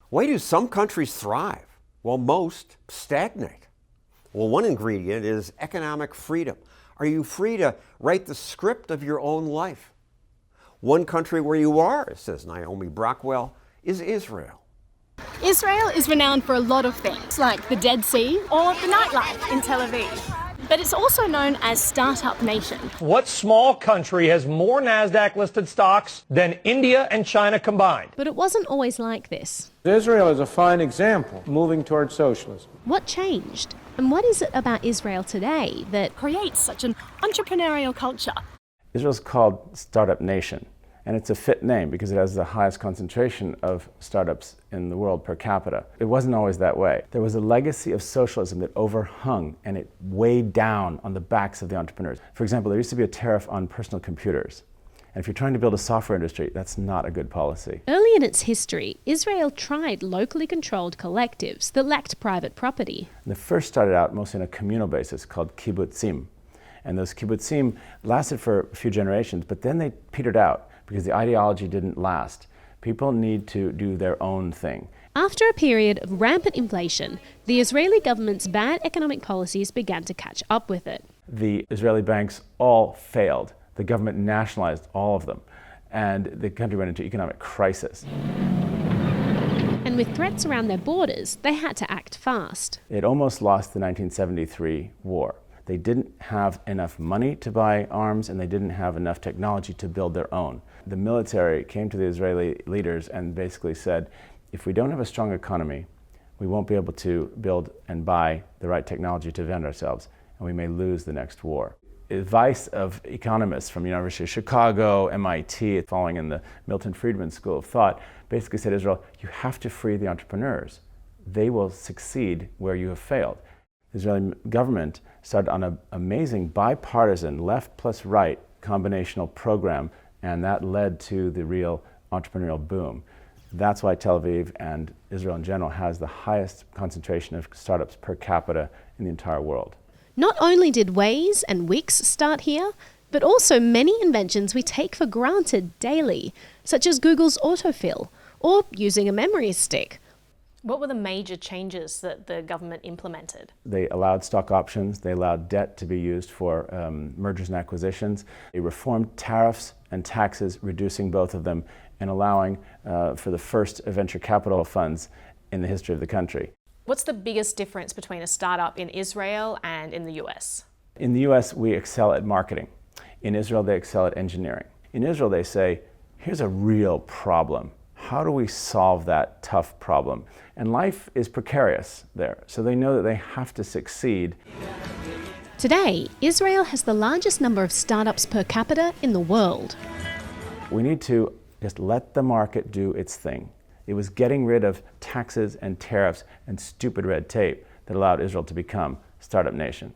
Why do some countries thrive while most stagnate? Well, one ingredient is economic freedom. Are you free to write the script of your own life? One country where you are, says Naomi Brockwell, is Israel. Israel is renowned for a lot of things, like the Dead Sea or the nightlife in Tel Aviv. But it's also known as Startup Nation. What small country has more NASDAQ-listed stocks than India and China combined? But it wasn't always like this. Israel is a fine example, moving towards socialism. What changed? And what is it about Israel today that Creates such an entrepreneurial culture. Israel's called Startup Nation, and it's a fit name because it has the highest concentration of startups in the world per capita. It wasn't always that way. There was a legacy of socialism that overhung and it weighed down on the backs of the entrepreneurs. For example, there used to be a tariff on personal computers. And if you're trying to build a software industry, that's not a good policy. early in its history, Israel tried locally controlled collectives that lacked private property. And they first started out mostly on a communal basis called kibbutzim. And those kibbutzim lasted for a few generations, but then they petered out because the ideology didn't last. People need to do their own thing. After a period of rampant inflation, the Israeli government's bad economic policies began to catch up with it. The Israeli banks all failed. The government nationalized all of them, and the country went into economic crisis. And with threats around their borders, they had to act fast. It almost lost the 1973 war. They didn't have enough money to buy arms, and they didn't have enough technology to build their own. The military came to the Israeli leaders and basically said, if we don't have a strong economy, we won't be able to build and buy the right technology to defend ourselves, and we may lose the next war. Advice of economists from the University of Chicago, MIT, following in the Milton Friedman School of Thought, basically said, Israel, you have to free the entrepreneurs. They will succeed where you have failed. The Israeli government started on an amazing bipartisan left plus right combinational program, and that led to the real entrepreneurial boom. That's why Tel Aviv and Israel in general has the highest concentration of startups per capita in the entire world. Not only did Waze and Wix start here, but also many inventions we take for granted daily, such as Google's autofill or using a memory stick. What were the major changes that the government implemented? They allowed stock options, they allowed debt to be used for mergers and acquisitions. They reformed tariffs and taxes, reducing both of them and allowing for the first venture capital funds in the history of the country. What's the biggest difference between a startup in Israel and in the US? In the US, we excel at marketing. In Israel, they excel at engineering. In Israel, they say, here's a real problem. How do we solve that tough problem? And life is precarious there, so they know that they have to succeed. Today, Israel has the largest number of startups per capita in the world. We need to just let the market do its thing. It was getting rid of taxes and tariffs and stupid red tape that allowed Israel to become Startup Nation.